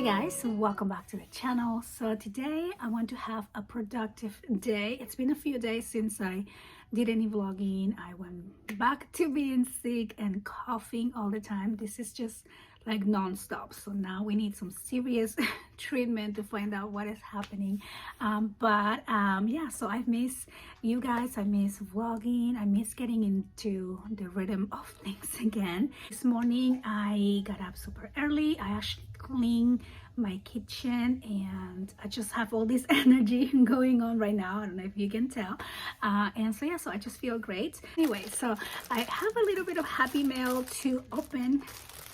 Hey guys, welcome back to the channel. So today I want to have a productive day. It's been a few days since I did any vlogging. I went back to being sick and coughing all the time. This is just like non-stop, so now we need some serious treatment to find out what is happening. Yeah, so I miss you guys. I miss vlogging. I miss getting into the rhythm of things again. This morning I got up super early. I actually cleaned my kitchen and I just have all this energy going on right now. I don't know if you can tell. And so yeah, so I just feel great. Anyway, so I have a little bit of happy mail to open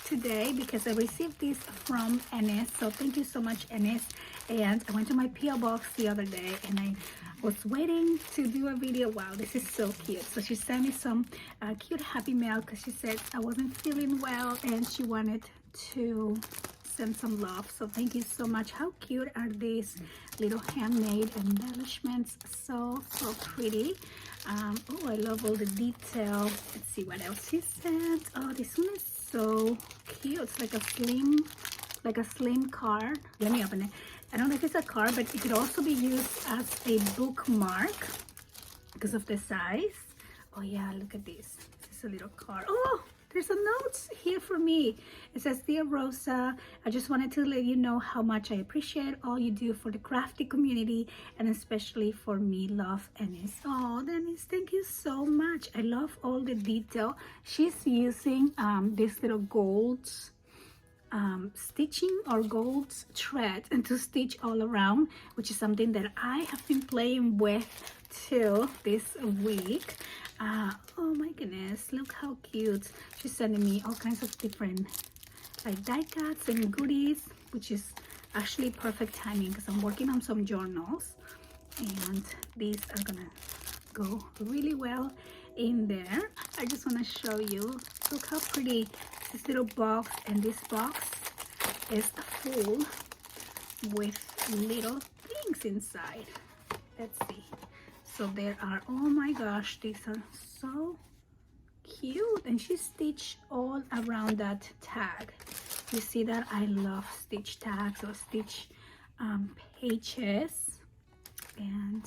today because I received this from Ennis. So thank you so much, Ennis. And I went to my PO box the other day and I was waiting to do a video. Wow, this is so cute. So she sent me some cute happy mail because she said I wasn't feeling well and she wanted to send some love. So thank you so much. How cute are these little handmade embellishments? So pretty. Oh, I love all the detail. Let's see what else she sent. Oh, this one is so cute. It's like a slim card. Let me open it. I don't know if it's a card, but it could also be used as a bookmark because of the size. Oh yeah, look at this. It's a little card. Oh, there's a note here for me. It says, "Dear Rosa, I just wanted to let you know how much I appreciate all you do for the crafty community and especially for me. Love, Ennis." Oh, Dennis, thank you so much. I love all the detail. She's using this little gold stitching or gold thread and to stitch all around, which is something that I have been playing with too this week. Oh my goodness, look how cute. She's sending me all kinds of different like die cuts and goodies, which is actually perfect timing because I'm working on some journals and these are gonna go really well in there. I just want to show you, look how pretty this little box, and this box is full with little things inside. Let's see. So there are, oh my gosh, these are so cute, and she stitched all around that tag. You see that? I love stitch tags or stitch pages, and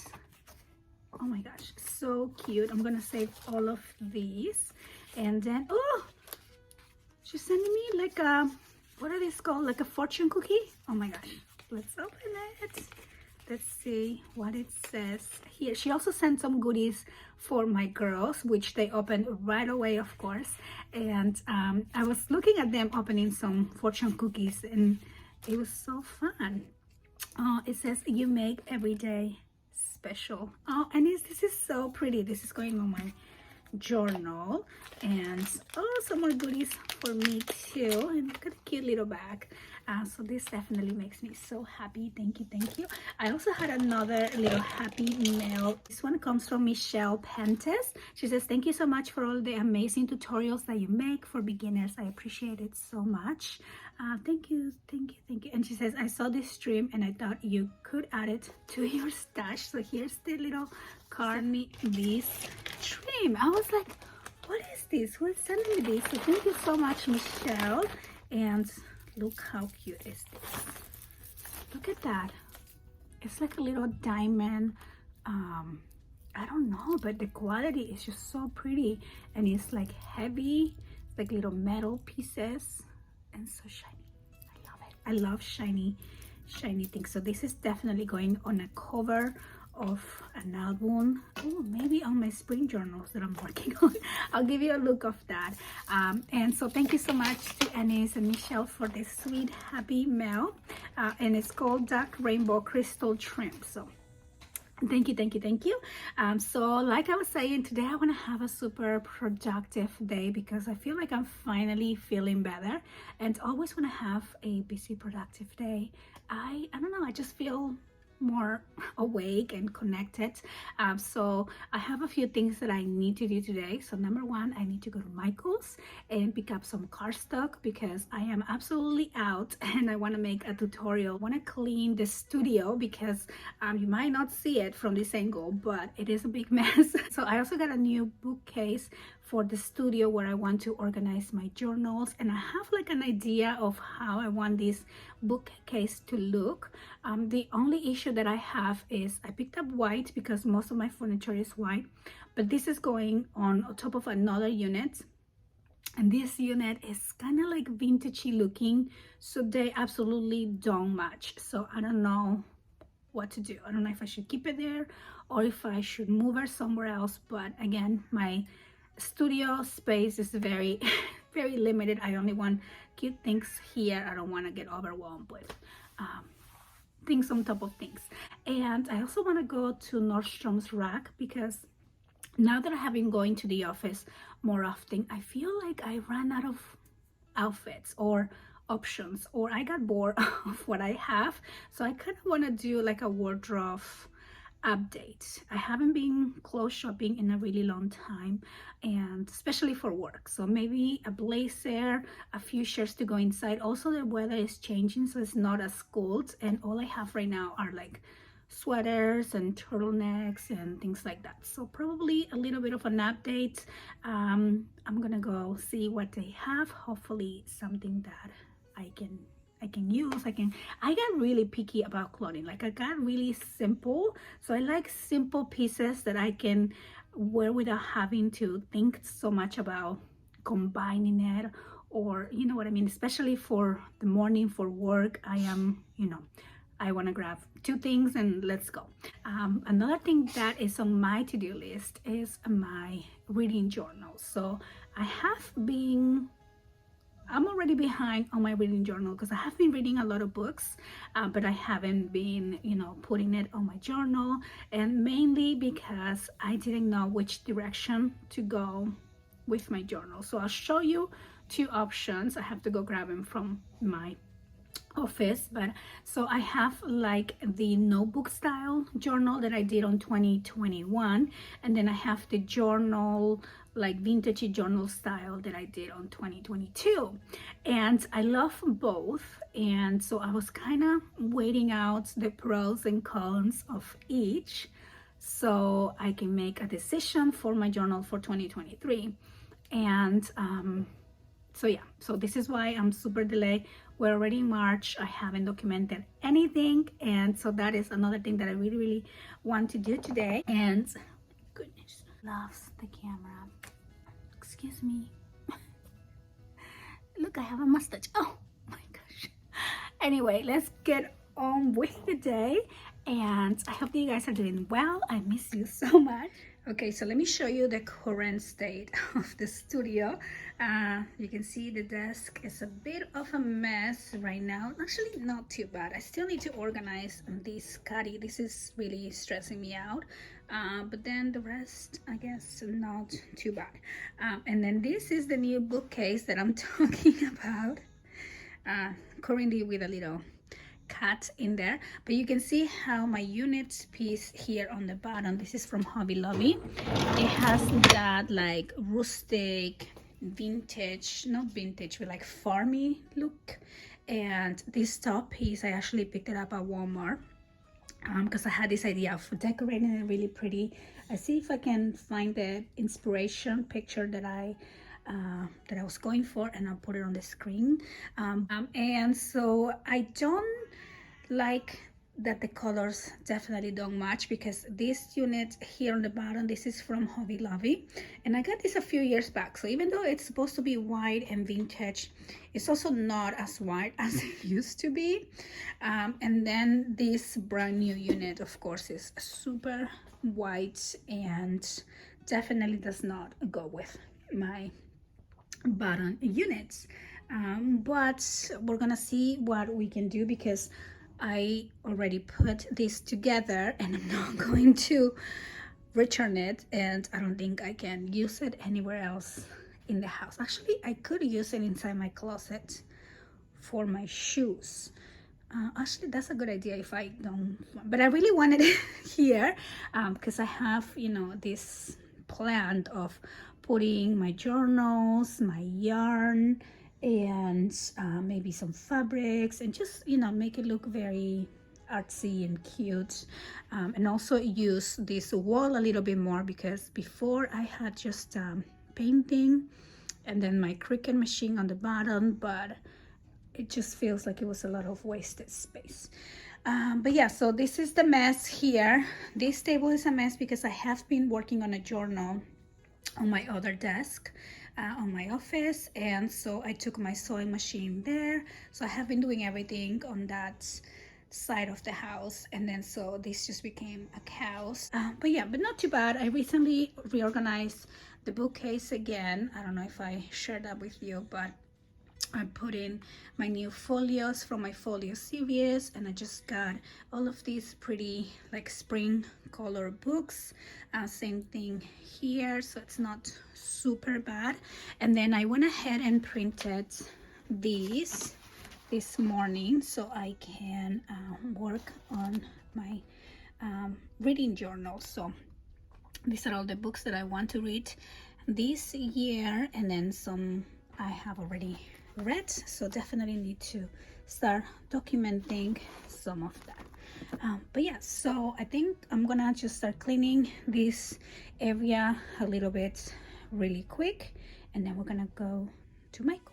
oh my gosh, so cute. I'm gonna save all of these. And then, oh, she's sending me like a, what are these called, like a fortune cookie. Oh my gosh, let's open it. Let's see what it says here. She also sent some goodies for my girls, which they opened right away, of course. And I was looking at them opening some fortune cookies and it was so fun. It says, "You make every day special." Oh, and this is so pretty. This is going on my journal. And oh, some more goodies for me too, and look at the cute little bag. So this definitely makes me so happy. Thank you, thank you. I also had another little happy mail. This one comes from Michelle Pentes. She says, "Thank you so much for all the amazing tutorials that you make for beginners. I appreciate it so much. Thank you, thank you, thank you." And she says, "I saw this stream and I thought you could add it to your stash." So here's the little card. Send me this trim. I was like, what is this? Who is sending me this? So thank you so much, Michelle. And look how cute is this. Look at that. It's like a little diamond. I don't know, but the quality is just so pretty, and it's like heavy. It's like little metal pieces and so shiny. I love it. I love shiny things. So this is definitely going on a cover of an album. Oh, maybe on my spring journals that I'm working on. I'll give you a look of that. And so thank you so much to Ennis and Michelle for this sweet happy mail. And it's called Dark Rainbow Crystal Trim. So thank you, thank you, thank you. So like I was saying, today I want to have a super productive day because I feel like I'm finally feeling better, and always want to have a busy productive day. I don't know, I just feel more awake and connected. So I have a few things that I need to do today. So number one, I need to go to Michael's and pick up some cardstock because I am absolutely out and I want to make a tutorial. I want to clean the studio because you might not see it from this angle, but it is a big mess. So I also got a new bookcase for the studio where I want to organize my journals, and I have like an idea of how I want this bookcase to look. The only issue that I have is I picked up white because most of my furniture is white, but this is going on top of another unit, and this unit is kind of like vintagey looking, so they absolutely don't match. So I don't know what to do. I don't know if I should keep it there or if I should move her somewhere else. But again, my studio space is very very limited. I only want cute things here. I don't want to get overwhelmed with things on top of things. And I also want to go to Nordstrom's rack because now that I have been going to the office more often, I feel like I ran out of outfits or options, or I got bored of what I have. So I kind of want to do like a wardrobe update. I haven't been clothes shopping in a really long time, and especially for work. So maybe a blazer, a few shirts to go inside. Also, the weather is changing, so it's not as cold, and all I have right now are like sweaters and turtlenecks and things like that. So probably a little bit of an update. I'm gonna go see what they have. Hopefully something that I can use. I got really picky about clothing. Like I got really simple, so I like simple pieces that I can wear without having to think so much about combining it, or you know what I mean. Especially for the morning for work, I am, I want to grab two things and let's go. Another thing that is on my to-do list is my reading journal. So I'm already behind on my reading journal because I have been reading a lot of books, but I haven't been, putting it on my journal, and mainly because I didn't know which direction to go with my journal. So I'll show you two options. I have to go grab them from my office, but so I have like the notebook style journal that I did on 2021, and then I have the journal, like vintage journal style, that I did on 2022, and I love both. And so I was kind of weighing out the pros and cons of each so I can make a decision for my journal for 2023. And so yeah, so this is why I'm super delayed. We're already in March. I haven't documented anything, and so that is another thing that I really want to do today. And goodness, loves the camera. Excuse me. Look, I have a mustache. Oh my gosh. Anyway, let's get on with the day, and I hope that you guys are doing well. I miss you so much. Okay, so let me show you the current state of the studio. You can see the desk is a bit of a mess right now. Actually, not too bad. I still need to organize this caddy. This is really stressing me out. But then the rest, I guess, not too bad. And then this is the new bookcase that I'm talking about. Currently with a little cut in there, but you can see how my unit piece here on the bottom, this is from Hobby Lobby. It has that like rustic vintage, not vintage, but like farmy look. And this top piece, I actually picked it up at Walmart because I had this idea of decorating it really pretty. I see if I can find the inspiration picture that I was going for, and I'll put it on the screen. And so I don't like that the colors definitely don't match, because this unit here on the bottom, this is from Hobby Lobby, and I got this a few years back. So even though it's supposed to be white and vintage, it's also not as white as it used to be. And then this brand new unit, of course, is super white and definitely does not go with my bottom units. But we're gonna see what we can do, because I already put this together and I'm not going to return it, and I don't think I can use it anywhere else in the house. Actually, I could use it inside my closet for my shoes. Actually, that's a good idea if I don't, but I really wanted it here because I have, this plan of putting my journals, my yarn, and maybe some fabrics, and just make it look very artsy and cute, and also use this wall a little bit more, because before I had just painting, and then my Cricut machine on the bottom, but it just feels like it was a lot of wasted space. But yeah, so this is the mess here. This table is a mess because I have been working on a journal on my other desk on my office, and so I took my sewing machine there, so I have been doing everything on that side of the house, and then so this just became a chaos. But yeah, but not too bad. I recently reorganized the bookcase again. I don't know if I shared that with you, but I put in my new folios from my folio series, and I just got all of these pretty like spring color books. Same thing here, so it's not super bad. And then I went ahead and printed these this morning so I can work on my reading journal. So these are all the books that I want to read this year, and then some I have already read, so definitely need to start documenting some of that. But yeah, so I think I'm gonna just start cleaning this area a little bit really quick, and then we're gonna go to Michael's.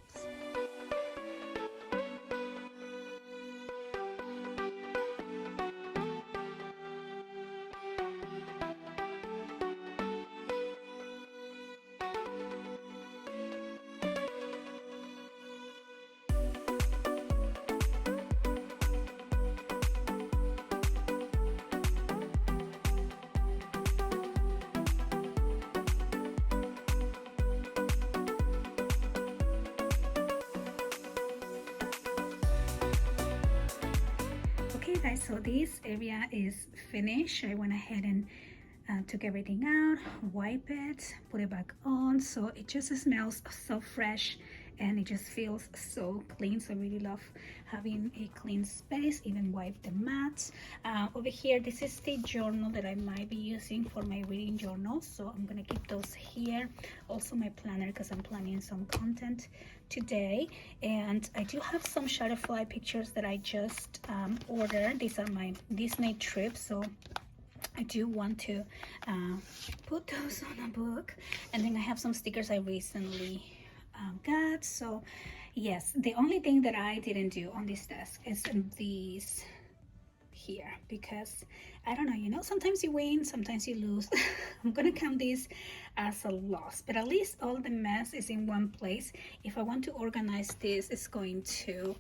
Okay guys, so this area is finished. I went ahead and took everything out, wipe it, put it back on, so it just smells so fresh and it just feels so clean. So I really love having a clean space. Even wipe the mats. Over here, this is the journal that I might be using for my reading journal, so I'm gonna keep those here. Also my planner, because I'm planning some content today, and I do have some Shutterfly pictures that I just ordered. These are my Disney trips, so I do want to put those on a book. And then I have some stickers I recently got. So yes, the only thing that I didn't do on this desk is these here, because I don't know, you know, sometimes you win, sometimes you lose. I'm gonna count this as a loss, but at least all the mess is in one place. If I want to organize this, it's going to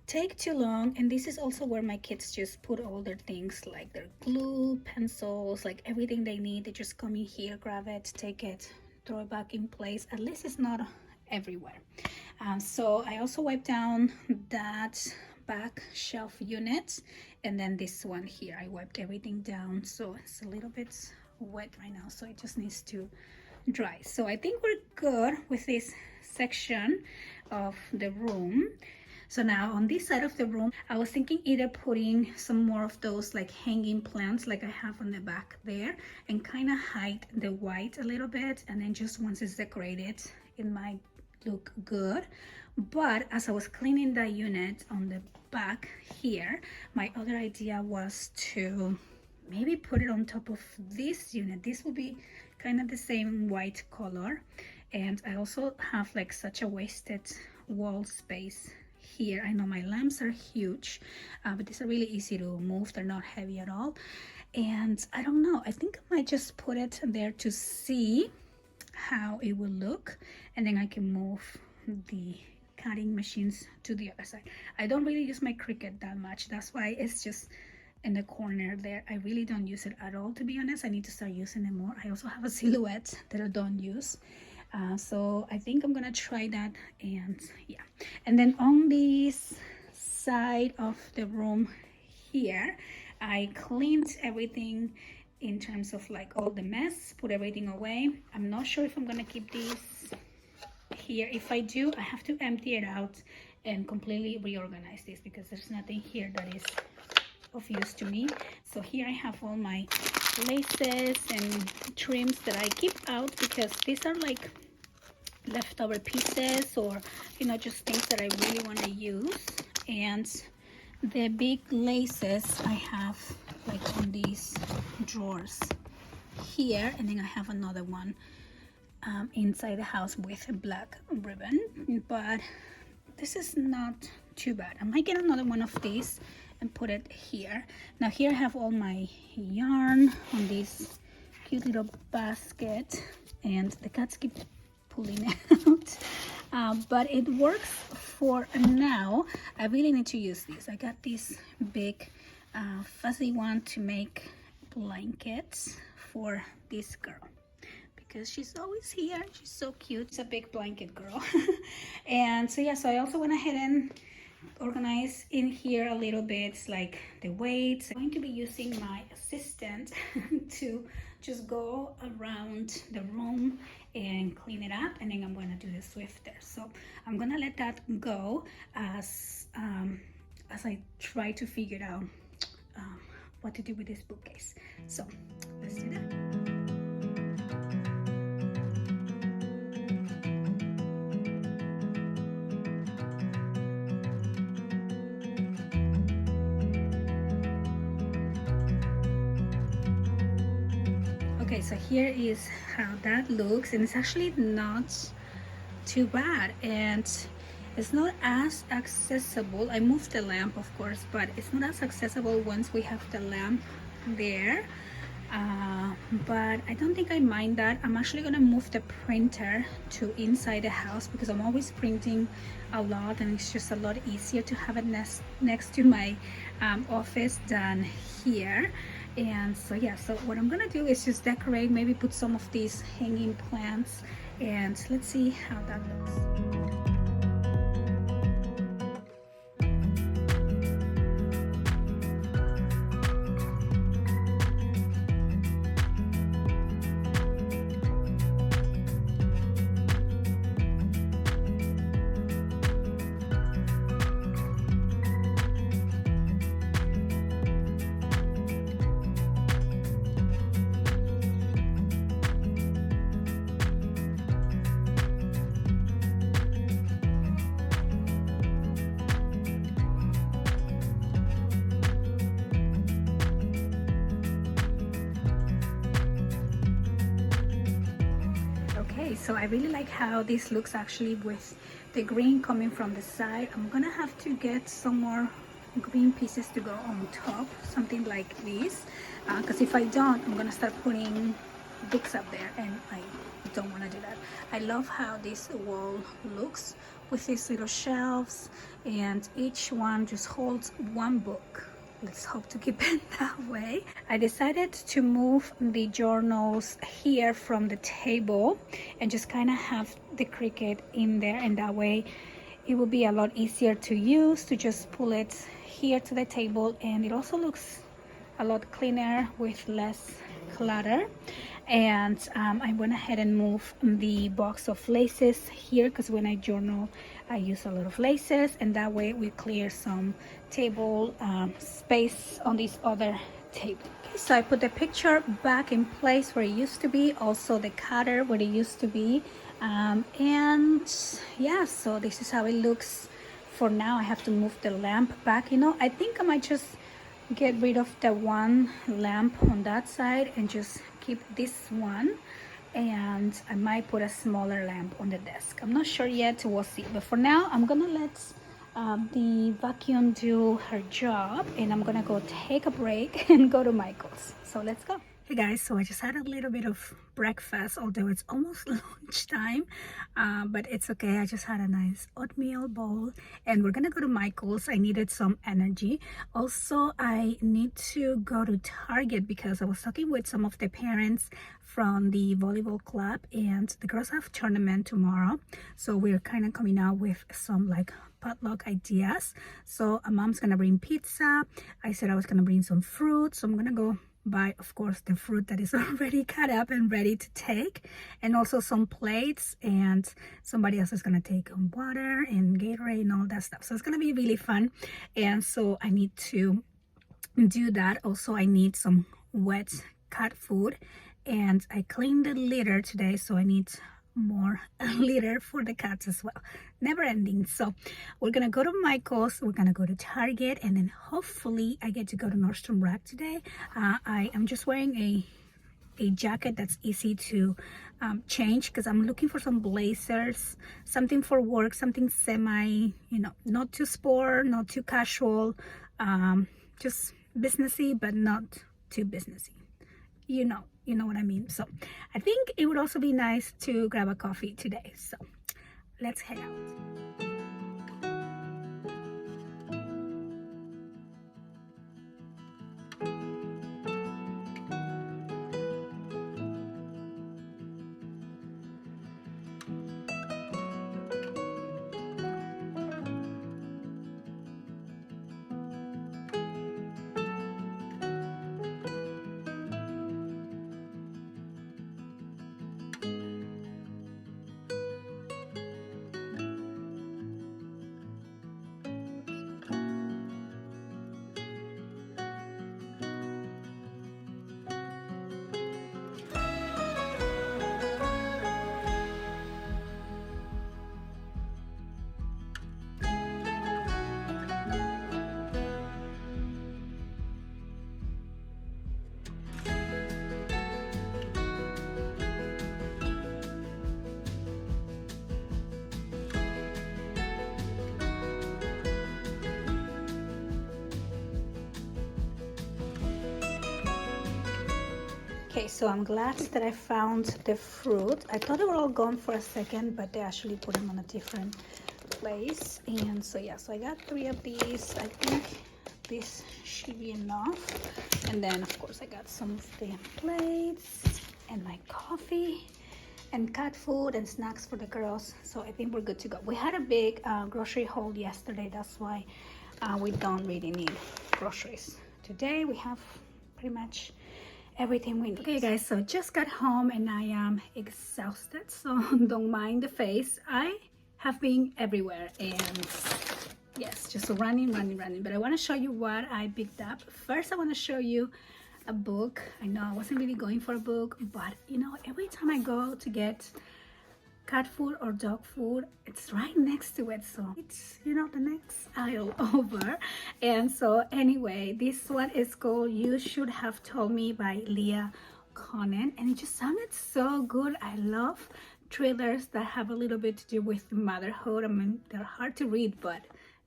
take too long. And this is also where my kids just put all their things, like their glue, pencils, like everything they need. They just come in here, grab it, take it, throw it back in place. At least it's not everywhere. So I also wiped down that back shelf unit, and then this one here I wiped everything down, so it's a little bit wet right now, so it just needs to dry. So I think we're good with this section of the room. So now on this side of the room, I was thinking either putting some more of those like hanging plants like I have on the back there, and kind of hide the white a little bit, and then just once it's decorated it might look good. But as I was cleaning that unit on the back here, my other idea was to maybe put it on top of this unit. This will be kind of the same white color, and I also have like such a wasted wall space here. I know my lamps are huge, but these are really easy to move. They're not heavy at all, and I don't know, I think I might just put it there to see how it will look, and then I can move the cutting machines to the other side. I don't really use my Cricut that much, that's why it's just in the corner there. I really don't use it at all, to be honest. I need to start using it more. I also have a Silhouette that I don't use, so I think I'm gonna try that. And yeah, and then on this side of the room here, I cleaned everything in terms of like all the mess, put everything away. I'm not sure if I'm gonna keep these here. If I do, I have to empty it out and completely reorganize this, because there's nothing here that is of use to me. So here I have all my laces and trims that I keep out, because these are like leftover pieces, or you know, just things that I really want to use. And the big laces I have like on these drawers here, and then I have another one inside the house with a black ribbon, but this is not too bad. I might get another one of these and put it here. Now here I have all my yarn on this cute little basket, and the cats keep pulling it out, but it works for now. I really need to use this. I got this big fuzzy one to make blankets for this girl because she's always here. She's so cute. She's a big blanket girl. And so yeah, so I also went ahead and organized in here a little bit, like the weights. I'm going to be using my assistant to just go around the room and clean it up, and then I'm going to do the Swifter. So I'm going to let that go as I try to figure out what to do with this bookcase. So let's do that. Okay, so here is how that looks, and it's actually not too bad, and it's not as accessible. I moved the lamp, of course, but it's not as accessible once we have the lamp there. But I don't think I mind that. I'm actually gonna move the printer to inside the house because I'm always printing a lot, and it's just a lot easier to have it next to my office than here. And so yeah, so what I'm gonna do is just decorate, maybe put some of these hanging plants, and let's see how that looks. So I really like how this looks actually with the green coming from the side. I'm gonna have to get some more green pieces to go on top, something like this, because if I don't, I'm gonna start putting books up there, and I don't want to do that. I love how this wall looks with these little shelves, and each one just holds one book. Let's hope to keep it that way. I decided to move the journals here from the table and just kind of have the Cricut in there, and that way it will be a lot easier to use, to just pull it here to the table, and it also looks a lot cleaner with less clutter. And I went ahead and moved the box of laces here because when I journal I use a lot of laces, and that way we clear some table space on this other table. Okay, so I put the picture back in place where it used to be, also the cutter where it used to be, and yeah, so this is how it looks for now. I have to move the lamp back. You know, I think I might just get rid of the one lamp on that side and just keep this one, and I might put a smaller lamp on the desk. I'm not sure yet, we'll see. But for now, I'm gonna let the vacuum do her job, and I'm gonna go take a break and go to Michael's. So let's go. Hey guys, so I just had a little bit of breakfast, although it's almost lunchtime, but it's okay. I just had a nice oatmeal bowl, and we're gonna go to Michael's. I needed some energy. Also, I need to go to Target because I was talking with some of the parents from the volleyball club, and the girls have tournament tomorrow, so we're kind of coming out with some like potluck ideas. So mom's gonna bring pizza. I said I was gonna bring some fruit, so I'm gonna go buy, of course, the fruit that is already cut up and ready to take, and also some plates, and somebody else is gonna take water and Gatorade and all that stuff. So it's gonna be really fun, and so I need to do that. Also, I need some wet cat food, and I cleaned the litter today, so I need more litter for the cats as well. Never ending. So we're gonna go to Michael's, we're gonna go to Target, and then hopefully I get to go to Nordstrom Rack today. I am just wearing a a jacket that's easy to change, because I'm looking for some blazers, something for work, something semi, you know, not too sport, not too casual, just businessy but not too businessy. You know what I mean. So I think it would also be nice to grab a coffee today. So let's head out. Okay, so I'm glad that I found the fruit. I thought they were all gone for a second, but they actually put them on a different place. And so yeah, so I got 3 of these. I think this should be enough. And then of course I got some of the plates and my coffee and cat food and snacks for the girls. So I think we're good to go. We had a big grocery haul yesterday. That's why we don't really need groceries. Today we have pretty much everything we need. Okay guys, so just got home and I am exhausted, so don't mind the face. I have been everywhere and yes, just running, but I want to show you what I picked up. First I want to show you a book. I know I wasn't really going for a book, but you know, every time I go to get cat food or dog food, it's right next to it, so it's, you know, the next aisle over. And so anyway, this one is called You Should Have Told Me by Leah Conan, and it just sounded so good. I love thrillers that have a little bit to do with motherhood. I mean, they're hard to read, but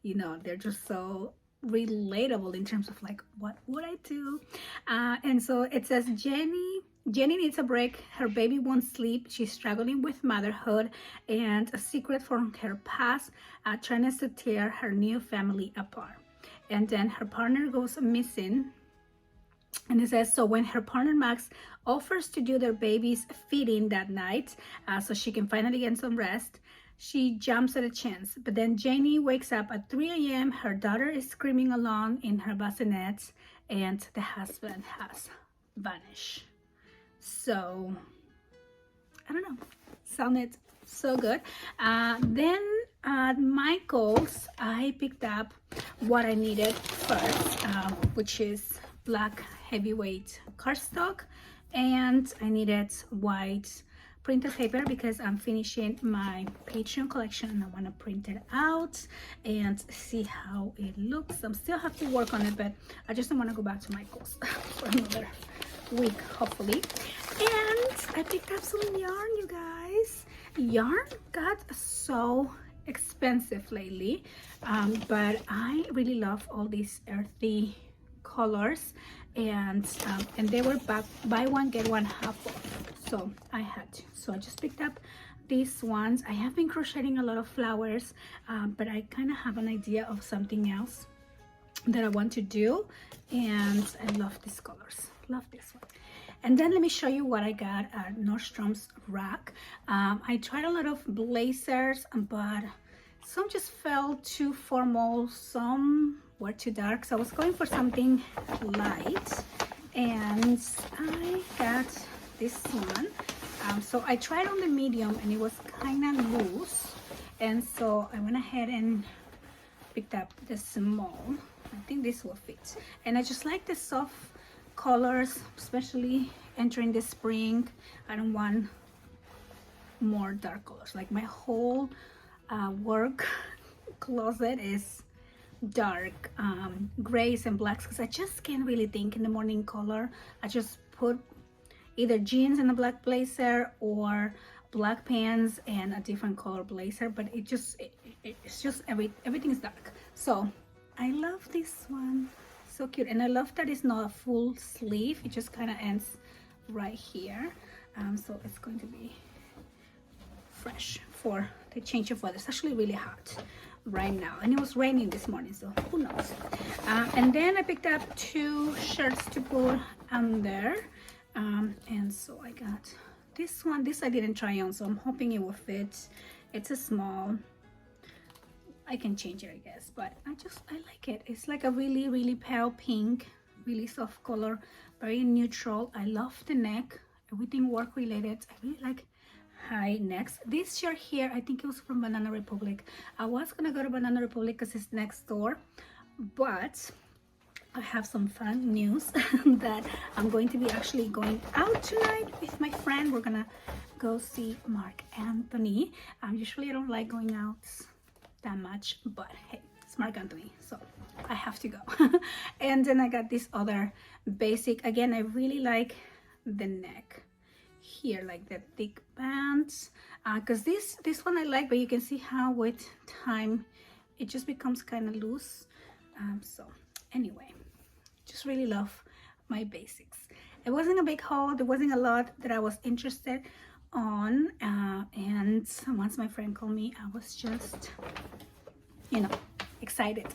you know, they're just so relatable in terms of like, what would I do? And so it says Jenny needs a break. Her baby won't sleep. She's struggling with motherhood and a secret from her past trying to tear her new family apart. And then her partner goes missing. And it says, so when her partner Max offers to do their baby's feeding that night so she can finally get some rest, she jumps at a chance. But then Jenny wakes up at 3 a.m. Her daughter is screaming along in her bassinet and the husband has vanished. So I don't know, sounded so good. Then at Michael's I picked up what I needed first, which is black heavyweight cardstock, and I needed white printer paper because I'm finishing my Patreon collection and I want to print it out and see how it looks. I still have to work on it, but I just don't want to go back to Michael's for another week hopefully. And I picked up some yarn, you guys. Yarn got so expensive lately, but I really love all these earthy colors, and they were buy one get one half off, so I had to. So I just picked up these ones. I have been crocheting a lot of flowers, but I kind of have an idea of something else that I want to do, and I love these colors. Love this one. And then let me show you what I got at Nordstrom's rack. I tried a lot of blazers, but some just felt too formal, some were too dark, so I was going for something light, and I got this one. So I tried on the medium and it was kind of loose, and so I went ahead and picked up the small. I think this will fit, and I just like the soft colors, especially entering the spring. I don't want more dark colors. Like my whole work closet is dark grays and blacks because I just can't really think in the morning color. I just put either jeans and a black blazer or black pants and a different color blazer, but it's just everything is dark. So I love this one, so cute. And I love that it's not a full sleeve, it just kind of ends right here. So it's going to be fresh for the change of weather. It's actually really hot right now, and it was raining this morning, so who knows. And then I picked up 2 shirts to put under, and so I got this one. This I didn't try on, so I'm hoping it will fit. It's a small. I can change it, I guess, but I like it. It's like a really pale pink, really soft color, very neutral. I love the neck, everything work related. I really like high necks. This shirt here, I think it was from Banana Republic. I was gonna go to Banana Republic because it's next door, but I have some fun news that I'm going to be actually going out tonight with my friend. We're gonna go see Mark Anthony. Usually I don't like going out that much, but hey, it's Mark Anthony, so I have to go. And then I got this other basic. Again, I really like the neck here, like the thick bands, because this one I like, but you can see how with time it just becomes kind of loose. So anyway, just really love my basics. It wasn't a big haul, there wasn't a lot that I was interested on, and once my friend called me, I was just, you know, excited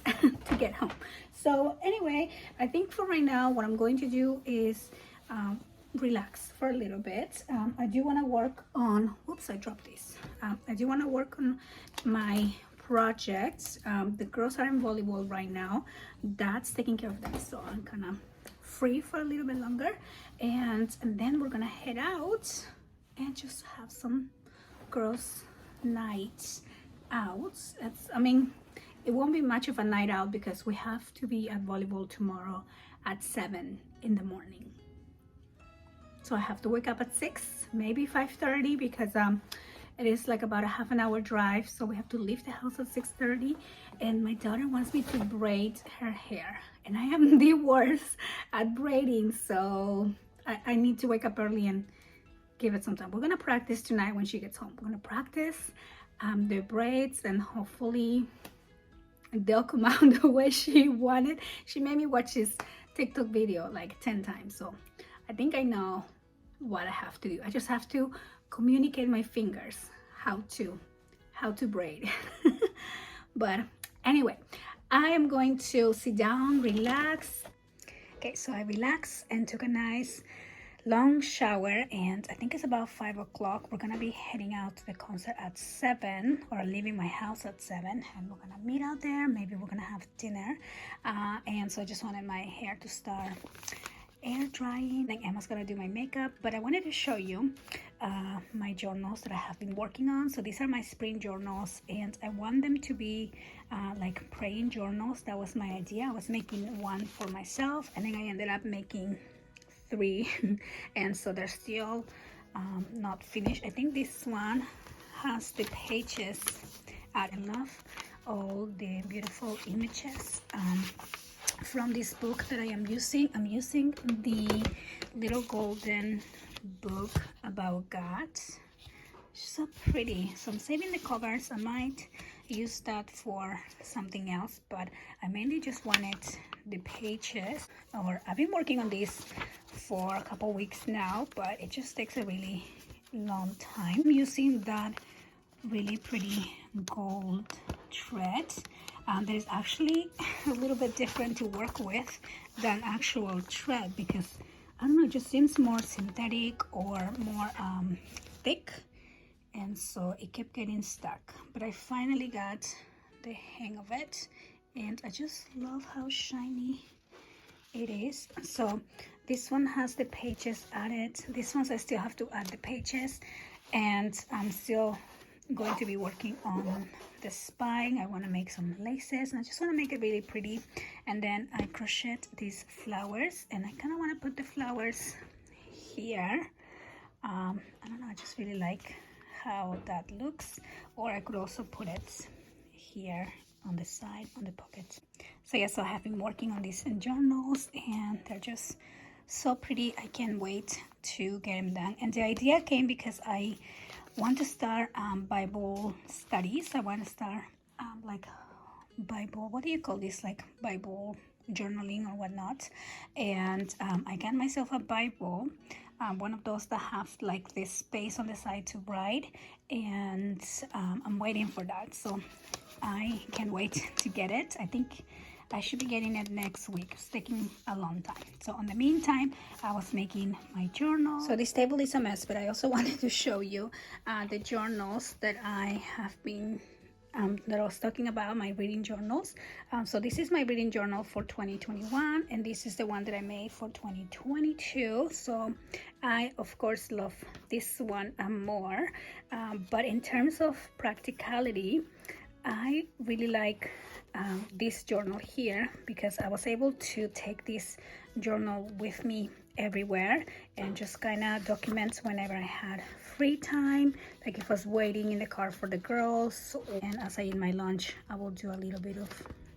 to get home. So anyway, I think for right now what I'm going to do is relax for a little bit. I do want to work on, oops, I dropped this. I do want to work on my projects. The girls are in volleyball right now. That's taking care of them, so I'm kind of free for a little bit longer, and then we're gonna head out and just have some girls night out. I mean, it won't be much of a night out because we have to be at volleyball tomorrow at 7 in the morning. So I have to wake up at 6, maybe 5:30, because it is like about a half an hour drive. So we have to leave the house at 6:30, and my daughter wants me to braid her hair, and I am the worst at braiding, so I need to wake up early and give it some time. We're gonna practice tonight when she gets home. We're gonna practice the braids, and hopefully they'll come out the way she wanted. She made me watch this TikTok video like 10 times, so I think I know what I have to do. I just have to communicate my fingers how to braid. But anyway, I am going to sit down, relax. Okay, so I relaxed and took a nice long shower, and I think it's about 5 o'clock. We're gonna be heading out to the concert at 7, or leaving my house at 7, and we're gonna meet out there. Maybe we're gonna have dinner, and so I just wanted my hair to start air drying. Like, Emma's gonna do my makeup, but I wanted to show you my journals that I have been working on. So these are my spring journals, and I want them to be like praying journals. That was my idea. I was making one for myself, and then I ended up making 3 and so they're still not finished. I think this one has the pages. I love all the beautiful images from this book that I am using. I'm using the little golden book about God. So pretty. So I'm saving the covers. I might use that for something else, but I mainly just wanted the pages. Or I've been working on this for a couple weeks now, but it just takes a really long time. I'm using that really pretty gold thread. That is actually a little bit different to work with than actual thread, because I don't know, it just seems more synthetic or more thick, and so it kept getting stuck. But I finally got the hang of it, and I just love how shiny it is. So this one has the pages added. This one I still have to add the pages, and I'm still going to be working on the spine. I want to make some laces, and I just want to make it really pretty. And then I crocheted these flowers, and I kind of want to put the flowers here. I don't know, I just really like how that looks. Or I could also put it here on the side, on the pocket. So yeah, so I have been working on these journals, and they're just so pretty. I can't wait to get them done. And the idea came because I want to start Bible studies. I want to start like Bible, what do you call this, like Bible journaling or whatnot. And I got myself a Bible, one of those that have like this space on the side to write, and I'm waiting for that. So I can't wait to get it. I think I should be getting it next week. It's taking a long time. So in the meantime, I was making my journal. So this table is a mess, but I also wanted to show you the journals that I have been that I was talking about, my reading journals. So this is my reading journal for 2021, and this is the one that I made for 2022. So I of course love this one more, but in terms of practicality, I really like this journal here because I was able to take this journal with me everywhere and just kind of document whenever I had free time, like if I was waiting in the car for the girls, and as I eat my lunch I will do a little bit of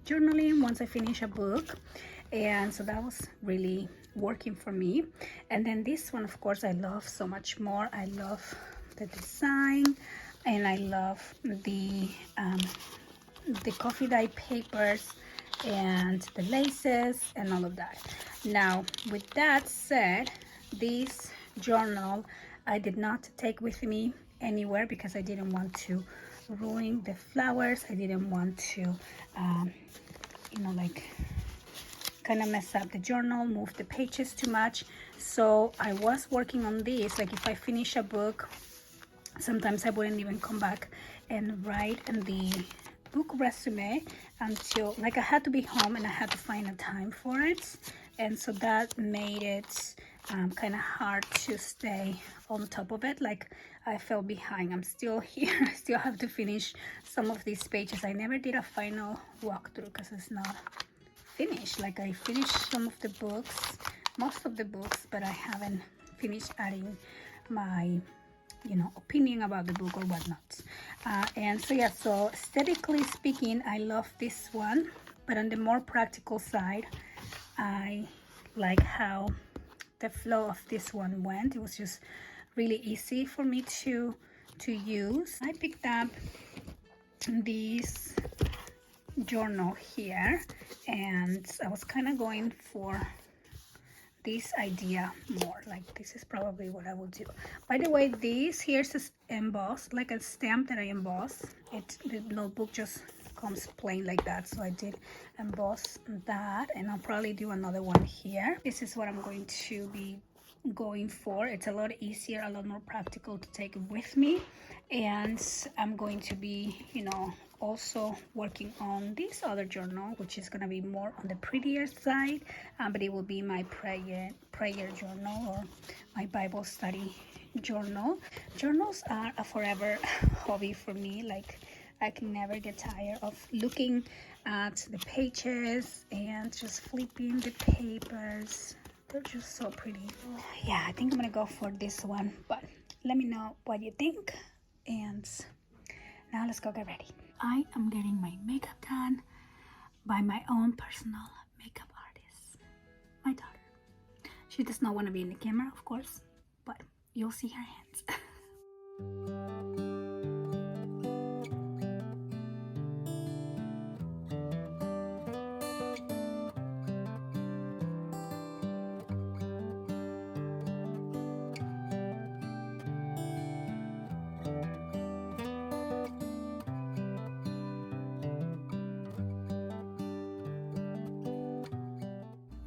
journaling once I finish a book. And so that was really working for me. And then this one, of course, I love so much more. I love the design, and I love the coffee dye papers and the laces and all of that. Now, with that said, this journal I did not take with me anywhere because I didn't want to ruin the flowers. I didn't want to, you know, like kind of mess up the journal, move the pages too much. So I was working on this. Like if I finish a book, sometimes I wouldn't even come back and write in the book resume until, like, I had to be home and I had to find a time for it. And so that made it kind of hard to stay on top of it. Like I fell behind. I'm still here. I still have to finish some of these pages. I never did a final walkthrough because it's not finished. Like I finished some of the books, most of the books, but I haven't finished adding my, you know, opinion about the book or whatnot. And so yeah, so aesthetically speaking, I love this one, but on the more practical side, I like how the flow of this one went. It was just really easy for me to use. I picked up this journal here, and I was kind of going for this idea more. Like this is probably what I will do. By the way, this here's embossed, like a stamp that I emboss. The notebook just comes plain like that, so I did emboss that, and I'll probably do another one here. This is what I'm going to be going for. It's a lot easier, a lot more practical to take with me, and I'm going to be, you know, also working on this other journal, which is going to be more on the prettier side, but it will be my prayer journal or my Bible study journal. Journals are a forever hobby for me. Like I can never get tired of looking at the pages and just flipping the papers. They're just so pretty. Yeah, I think I'm gonna go for this one, but let me know what you think. And now let's go get ready. I am getting my makeup done by my own personal makeup artist, my daughter. She does not want to be in the camera, of course, but you'll see her hands.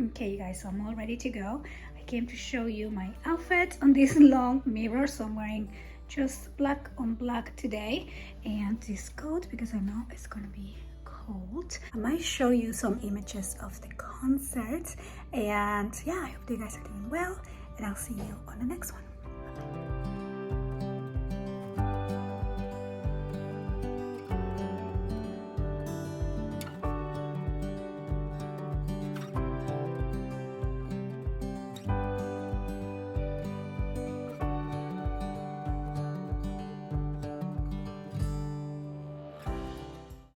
Okay, you guys, so I'm all ready to go. I came to show you my outfit on this long mirror. So I'm wearing just black on black today, and this coat because I know it's gonna be cold. I might show you some images of the concert, and yeah, I hope you guys are doing well, and I'll see you on the next one.